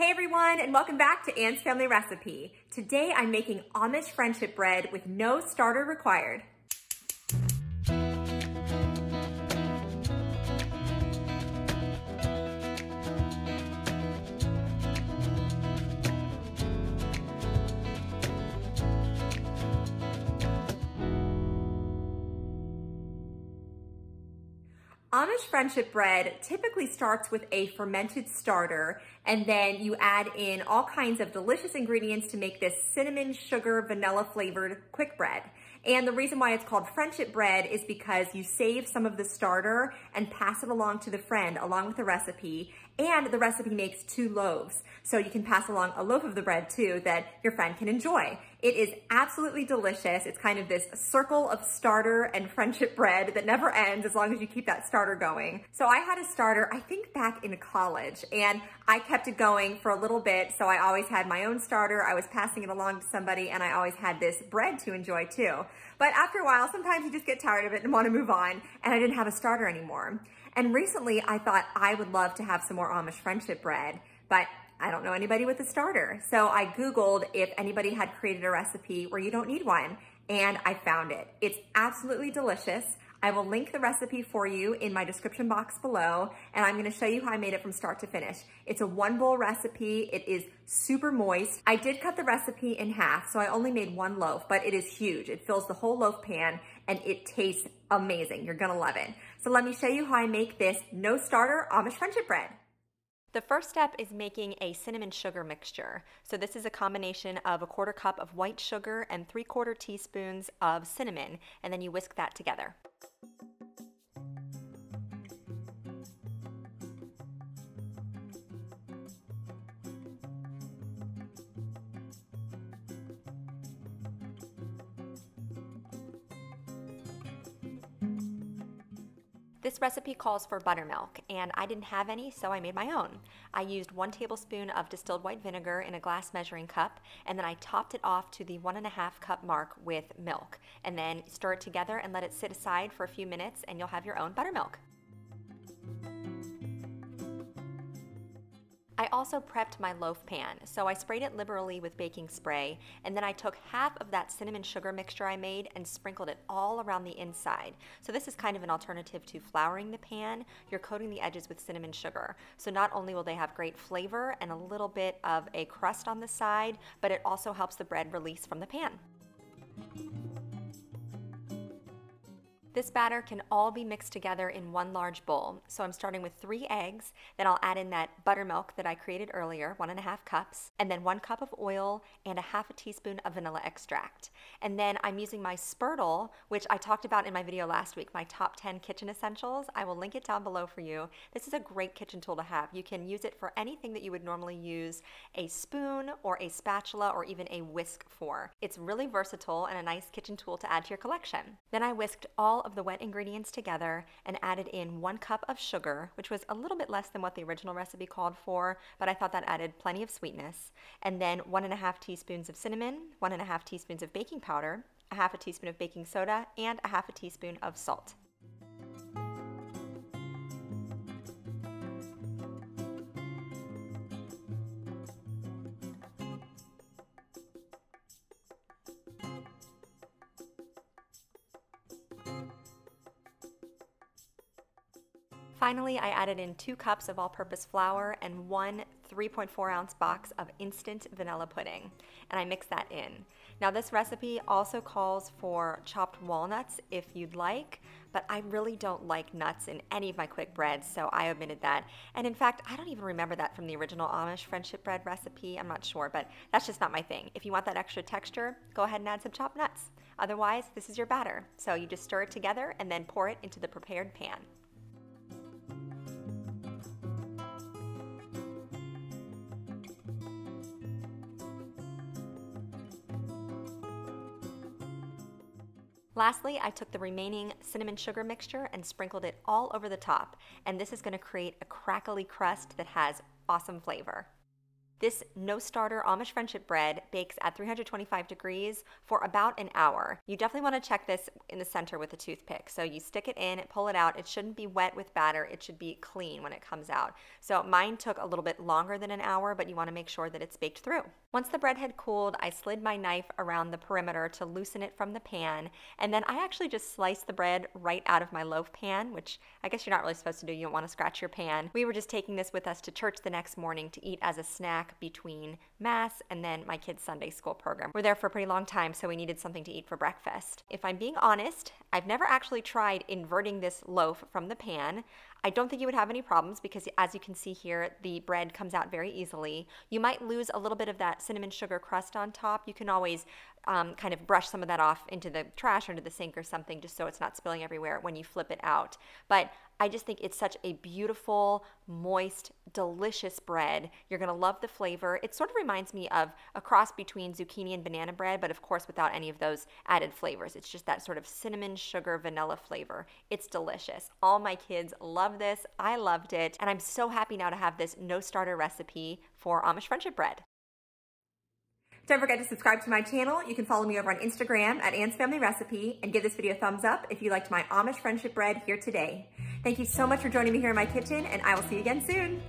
Hey everyone, and welcome back to Anne's Family Recipe. Today I'm making Amish friendship bread with no starter required. Amish friendship bread typically starts with a fermented starter, and then you add in all kinds of delicious ingredients to make this cinnamon, sugar, vanilla flavored quick bread. And the reason why it's called friendship bread is because you save some of the starter and pass it along to the friend along with the recipe, and the recipe makes 2 loaves. So you can pass along a loaf of the bread too that your friend can enjoy. It is absolutely delicious. It's kind of this circle of starter and friendship bread that never ends as long as you keep that starter going. So I had a starter, I think back in college, and I kept it going for a little bit. So I always had my own starter. I was passing it along to somebody, and I always had this bread to enjoy too. But after a while, sometimes you just get tired of it and want to move on, and I didn't have a starter anymore. And recently I thought I would love to have some more Amish friendship bread, but I don't know anybody with a starter. So I Googled if anybody had created a recipe where you don't need one, and I found it. It's absolutely delicious. I will link the recipe for you in my description box below, and I'm gonna show you how I made it from start to finish. It's a 1-bowl recipe. It is super moist. I did cut the recipe in half, so I only made 1 loaf, but it is huge. It fills the whole loaf pan, and it tastes amazing. You're gonna love it. So let me show you how I make this no starter Amish friendship bread. The first step is making a cinnamon sugar mixture. So this is a combination of a 1/4 cup of white sugar and 3/4 teaspoons of cinnamon, and then you whisk that together. This recipe calls for buttermilk, and I didn't have any, so I made my own. I used 1 tablespoon of distilled white vinegar in a glass measuring cup, and then I topped it off to the 1½ cup mark with milk, and then stir it together and let it sit aside for a few minutes, and you'll have your own buttermilk. I also prepped my loaf pan, so I sprayed it liberally with baking spray, and then I took half of that cinnamon sugar mixture I made and sprinkled it all around the inside. So this is kind of an alternative to flouring the pan. You're coating the edges with cinnamon sugar. So not only will they have great flavor and a little bit of a crust on the side, but it also helps the bread release from the pan. This batter can all be mixed together in 1 large bowl. So I'm starting with 3 eggs, then I'll add in that buttermilk that I created earlier, 1½ cups, and then 1 cup of oil and a ½ teaspoon of vanilla extract. And then I'm using my spurtle, which I talked about in my video last week, my top 10 kitchen essentials. I will link it down below for you. This is a great kitchen tool to have. You can use it for anything that you would normally use a spoon or a spatula or even a whisk for. It's really versatile and a nice kitchen tool to add to your collection. Then I whisked all of the wet ingredients together and added in 1 cup of sugar, which was a little bit less than what the original recipe called for, but I thought that added plenty of sweetness. And then 1½ teaspoons of cinnamon, 1½ teaspoons of baking powder, a ½ teaspoon of baking soda, and a ½ teaspoon of salt. Finally, I added in 2 cups of all-purpose flour and 1 3.4-ounce box of instant vanilla pudding, and I mixed that in. Now this recipe also calls for chopped walnuts if you'd like, but I really don't like nuts in any of my quick breads, so I omitted that. And in fact, I don't even remember that from the original Amish friendship bread recipe. I'm not sure, but that's just not my thing. If you want that extra texture, go ahead and add some chopped nuts. Otherwise, this is your batter. So you just stir it together and then pour it into the prepared pan. Lastly, I took the remaining cinnamon sugar mixture and sprinkled it all over the top, and this is going to create a crackly crust that has awesome flavor. This no starter Amish friendship bread bakes at 325 degrees for about an hour. You definitely want to check this in the center with a toothpick. So you stick it in, pull it out. It shouldn't be wet with batter. It should be clean when it comes out. So mine took a little bit longer than an hour, but you want to make sure that it's baked through. Once the bread had cooled, I slid my knife around the perimeter to loosen it from the pan, and then I actually just sliced the bread right out of my loaf pan, which I guess you're not really supposed to do. You don't want to scratch your pan. We were just taking this with us to church the next morning to eat as a snack between Mass and then my kids' Sunday school program. We're there for a pretty long time, so we needed something to eat for breakfast. If I'm being honest, I've never actually tried inverting this loaf from the pan. I don't think you would have any problems because, as you can see here, the bread comes out very easily. You might lose a little bit of that cinnamon sugar crust on top. You can always kind of brush some of that off into the trash or into the sink or something just so it's not spilling everywhere when you flip it out. But I just think it's such a beautiful, moist, delicious bread. You're going to love the flavor. It sort of reminds me of a cross between zucchini and banana bread, but of course without any of those added flavors. It's just that sort of cinnamon, sugar, vanilla flavor. It's delicious. All my kids love this. I loved it. And I'm so happy now to have this no starter recipe for Amish friendship bread. Don't forget to subscribe to my channel. You can follow me over on Instagram at Ann's Family Recipe, and give this video a thumbs up if you liked my Amish friendship bread here today. Thank you so much for joining me here in my kitchen, and I will see you again soon.